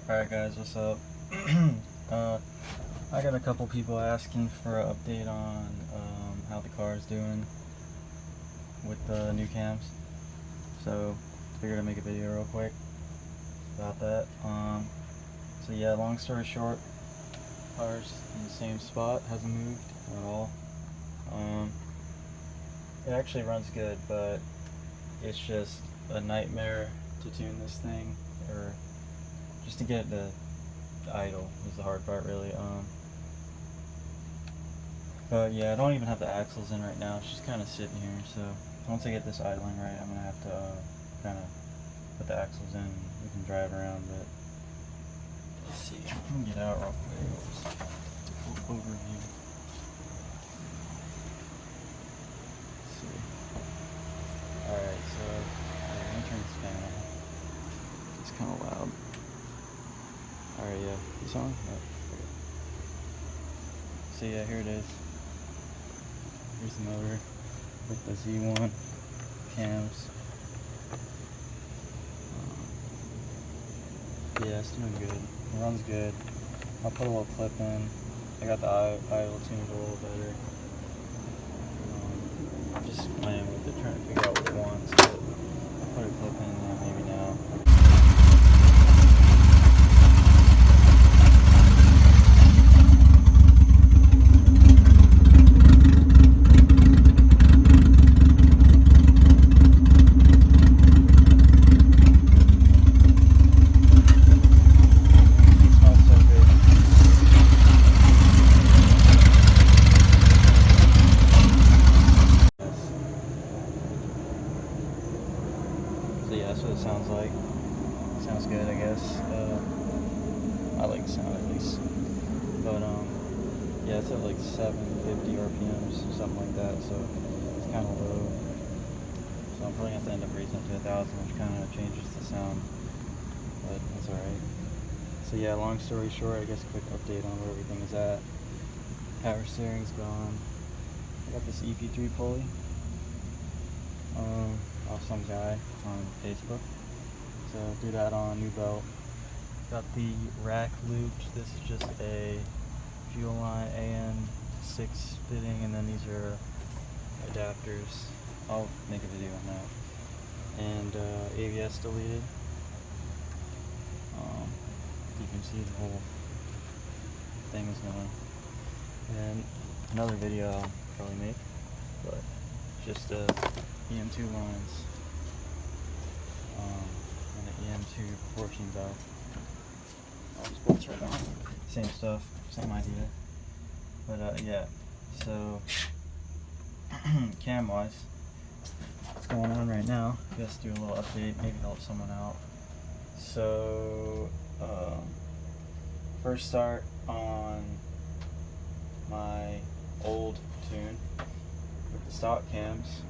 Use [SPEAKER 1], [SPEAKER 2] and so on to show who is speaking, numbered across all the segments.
[SPEAKER 1] Alright guys, what's up? I got a couple people asking for an update on how the car is doing with the new cams. So figured I'd make a video real quick about that. So yeah, long story short, car's in the same spot, hasn't moved at all. It actually runs good, but it's just a nightmare to tune this thing, or just to get it to idle is the hard part, really. But yeah, I don't even have the axles in right now. It's just kind of sitting here. So once I get this idling right, I'm gonna have to kind of put the axles in. And we can drive around, but let's see. Let me get out real quick. Overview. Let's see. All right, so let me turn this fan on. It's kind of loud. Alright, yeah. This on? No. Okay. So yeah, here it is. Here's the motor with the Z1 cams. Yeah, it's doing good. It runs good. I'll put a little clip in. I got the idle tuned a little better. I'm just playing with it, trying to figure out what it wants. But I'll put a clip in maybe now. So yeah, that's what it sounds like. Sounds good, I guess. I like the sound at least. But yeah, it's at like 750 RPMs, something like that. So it's kind of low. So I'm probably gonna have to end up raising it to 1,000, which kind of changes the sound. But that's alright. So yeah, long story short, I guess a quick update on where everything is at. Power steering's gone. I got this EP3 pulley. Off some guy on Facebook. So threw that on, new belt. Got the rack looped. This is just a fuel line AN6 fitting, and then these are adapters. I'll make a video on that. And ABS deleted. You can see the whole thing is going. And another video I'll probably make, but just EM2 lines and the EM2 proportion belt. I'll just put this right on. Same stuff, same idea. But yeah, so cam wise, what's going on right now? Just do a little update, maybe help someone out. So first start on my old tune with the stock cams.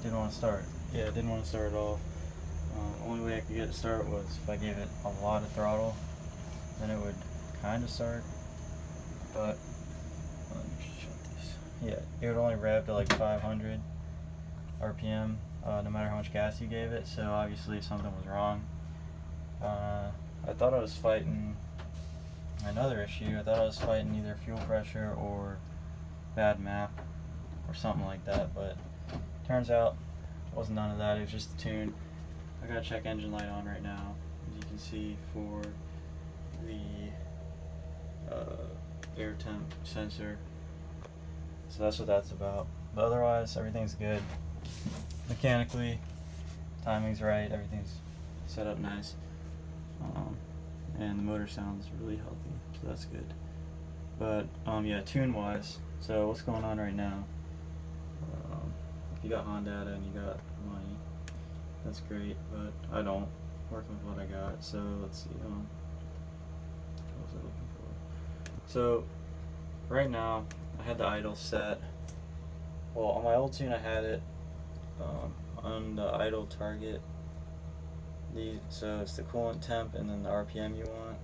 [SPEAKER 1] Didn't want to start. Yeah, didn't want to start at all. Only way I could get it to start was if I gave it a lot of throttle, then it would kind of start. But let me shut this. Yeah, it would only rev to like 500 RPM, no matter how much gas you gave it. So obviously something was wrong. I thought I was fighting another issue. I thought I was fighting either fuel pressure or bad map or something like that, but turns out it wasn't none of that. It was just the tune. I got a check engine light on right now, as you can see, for the air temp sensor. So that's what that's about. But otherwise, everything's good. Mechanically, timing's right. Everything's set up nice. And the motor sounds really healthy, so that's good. But yeah, tune wise, so what's going on right now? If you got Honda data and you got money, that's great, but I don't. Working with what I got, so let's see. What was I looking for? So right now, I had the idle set. Well, on my old tune, I had it on the idle target. So it's the coolant temp and then the RPM you want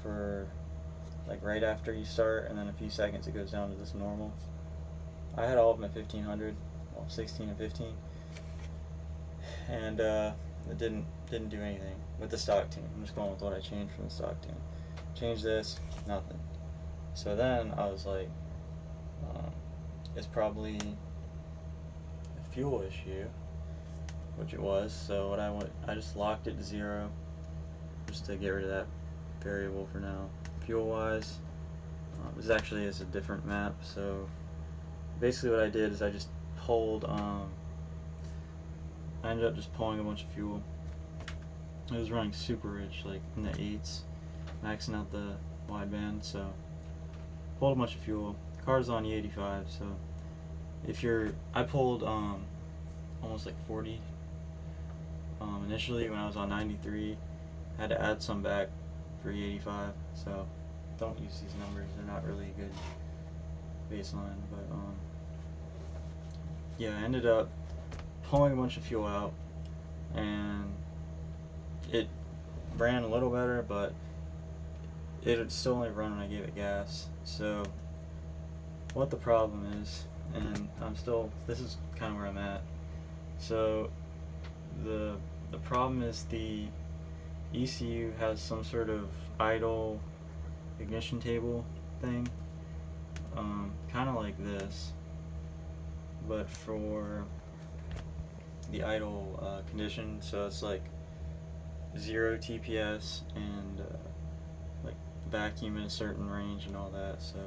[SPEAKER 1] for like right after you start, and then a few seconds it goes down to this normal. I had all of them at 1500, well 16 and 15, and it didn't do anything with the stock tune. I'm just going with what I changed from the stock tune. Change this, nothing. So then I was like, it's probably a fuel issue, which it was. So I just locked it to 0, just to get rid of that variable for now. Fuel wise, this actually is a different map. So basically what I did is I just pulled, I ended up just pulling a bunch of fuel. It was running super rich, like in the 8s, maxing out the wideband. So pulled a bunch of fuel. The car's on E85, so I pulled almost like 40 initially when I was on 93. I had to add some back for E85, so don't use these numbers, they're not really a good baseline. But yeah, I ended up pulling a bunch of fuel out, and it ran a little better, but it would still only run when I gave it gas. So what the problem is, and this is kind of where I'm at. So the problem is the ECU has some sort of idle ignition table thing, kind of like this, but for the idle condition. So it's like 0 TPS and like vacuum in a certain range and all that. So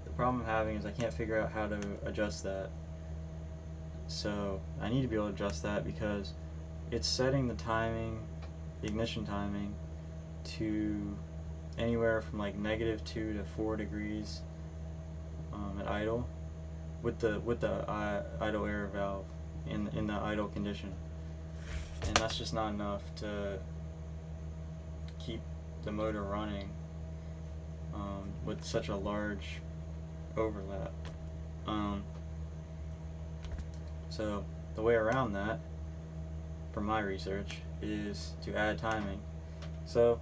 [SPEAKER 1] the problem I'm having is I can't figure out how to adjust that. So I need to be able to adjust that because it's setting the timing, the ignition timing, to anywhere from like -2 to 4 degrees at idle, with the idle air valve in the idle condition, and that's just not enough to keep the motor running with such a large overlap. So the way around that, from my research, is to add timing. So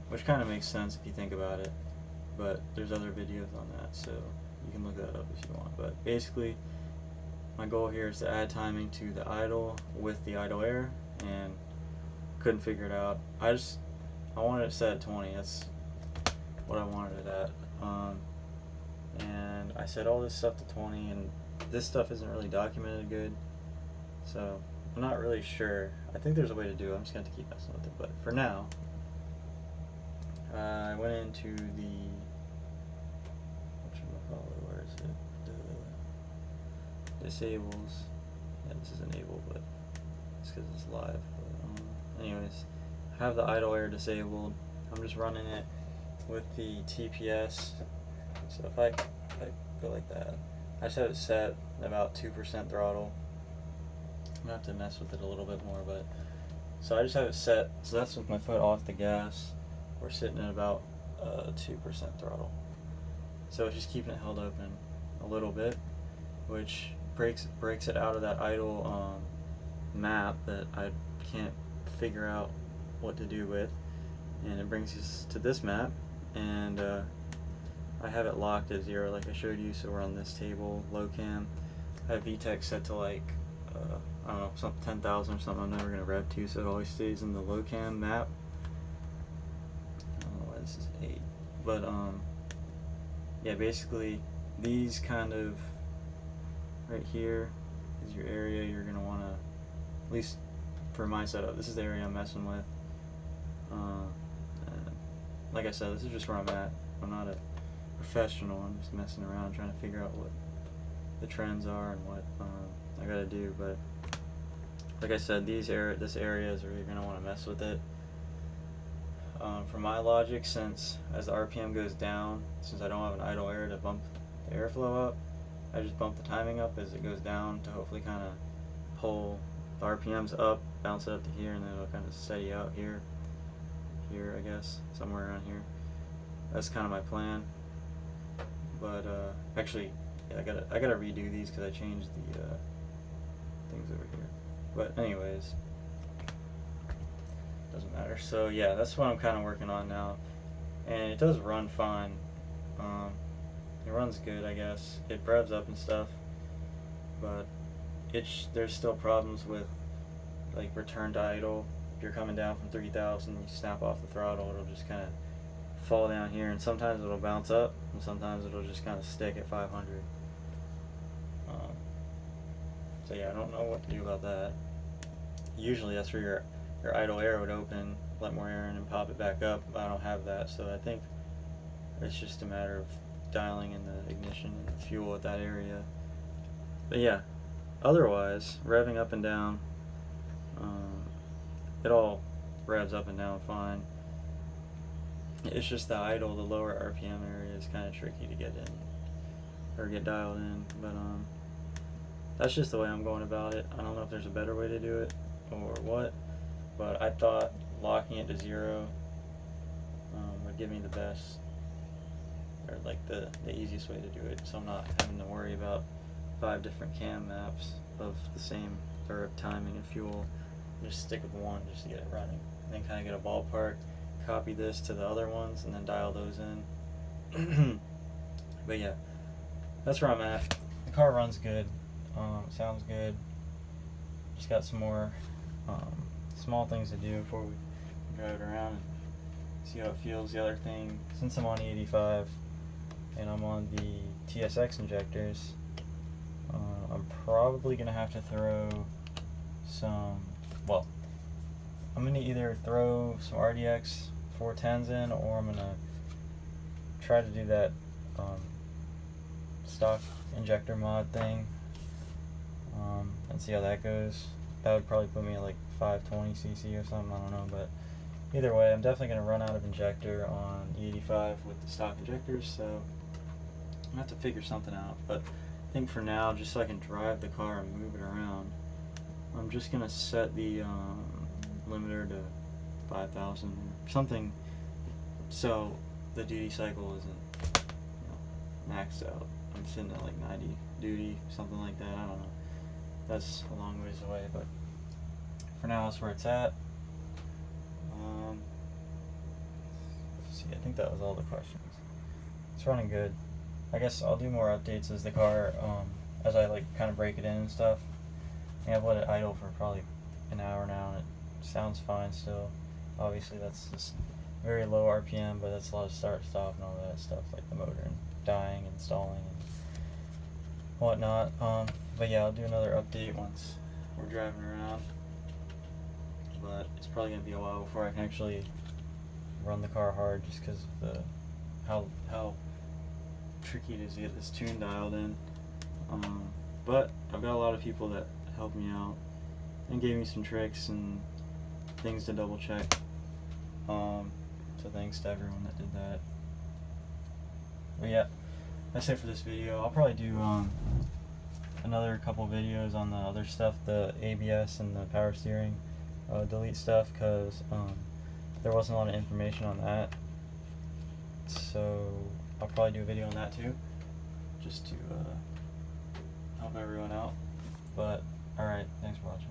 [SPEAKER 1] which kind of makes sense if you think about it, but there's other videos on that, so you can look that up if you want. But basically my goal here is to add timing to the idle with the idle air, and couldn't figure it out. I wanted it set at 20. That's what I wanted it at, and I set all this stuff to 20, and this stuff isn't really documented good, so I'm not really sure. I think there's a way to do it. I'm just going to keep messing with it, but for now I went into the, where is it? The disables. Yeah, this is enabled, but it's because it's live. But, anyways, I have the idle air disabled. I'm just running it with the TPS. So if I go like that, I just have it set about 2% throttle. I'm gonna have to mess with it a little bit more, but so I just have it set. So that's with my foot off the gas. We're sitting at about 2% throttle. So it's just keeping it held open a little bit, which breaks it out of that idle map that I can't figure out what to do with, and it brings us to this map, and I have it locked at 0 like I showed you. So we're on this table, low cam. I have Vtec set to like I don't know, something 10,000 or something. I'm never gonna rev to, so it always stays in the low cam map. I don't know why this is 8, but yeah, basically these kind of right here is your area you're gonna want to, at least for my setup, this is the area I'm messing with. Like I said, this is just where I'm at. I'm not a professional. I'm just messing around trying to figure out what the trends are and what I gotta do. But like I said, this area is where you're gonna want to mess with it. For my logic, since as the RPM goes down, since I don't have an idle air to bump the airflow up, I just bump the timing up as it goes down to hopefully kind of pull the RPMs up, bounce it up to here, and then it'll kind of steady out here, I guess, somewhere around here. That's kind of my plan. But actually, yeah, I gotta redo these because I changed the things over here. But anyways, doesn't matter. So yeah, that's what I'm kind of working on now, and it does run fine. It runs good, I guess. It revs up and stuff, but there's still problems with like return to idle. If you're coming down from 3,000, you snap off the throttle, it'll just kind of fall down here, and sometimes it'll bounce up, and sometimes it'll just kind of stick at 500. So yeah, I don't know what to do about that. Usually that's where your idle air would open, let more air in, and pop it back up. I don't have that, so I think it's just a matter of dialing in the ignition and the fuel at that area. But yeah, otherwise, revving up and down, it all revs up and down fine. It's just the idle, the lower RPM area is kind of tricky to get in, or get dialed in, but that's just the way I'm going about it. I don't know if there's a better way to do it or what, but I thought locking it to 0 would give me the best, or like the easiest way to do it, so I'm not having to worry about 5 different cam maps of the same, or timing and fuel. Just stick with one just to get it running, and then kind of get a ballpark, copy this to the other ones, and then dial those in. But yeah, that's where I'm at. The car runs good, sounds good. Just got some more small things to do before we drive it around and see how it feels. The other thing, since I'm on E85 and I'm on the TSX injectors, I'm probably gonna have to throw some, well, I'm gonna either throw some RDX 410s in, or I'm gonna try to do that stock injector mod thing, and see how that goes. That would probably put me at like 520cc or something, I don't know, but either way, I'm definitely going to run out of injector on E85 with the stock injectors, so I'm going to have to figure something out. But I think for now, just so I can drive the car and move it around, I'm just going to set the limiter to 5,000 or something, so the duty cycle isn't, maxed out. I'm sitting at like 90 duty, something like that, I don't know. That's a long ways away, but for now that's where it's at. Let's see, I think that was all the questions. It's running good. I guess I'll do more updates as the car, as I like kind of break it in and stuff. I think I've let it idle for probably an hour now, and it sounds fine still. Obviously that's just very low RPM, but that's a lot of start, stop, and all that stuff, like the motor and dying and stalling and whatnot. But yeah, I'll do another update once we're driving around, but it's probably gonna be a while before I can actually run the car hard, just because of the how tricky it is to get this tune dialed in. But I've got a lot of people that helped me out and gave me some tricks and things to double check. So thanks to everyone that did that. But yeah, that's it for this video. I'll probably do another couple videos on the other stuff, the ABS and the power steering delete stuff, because there wasn't a lot of information on that. So I'll probably do a video on that too, just to help everyone out. But alright, thanks for watching.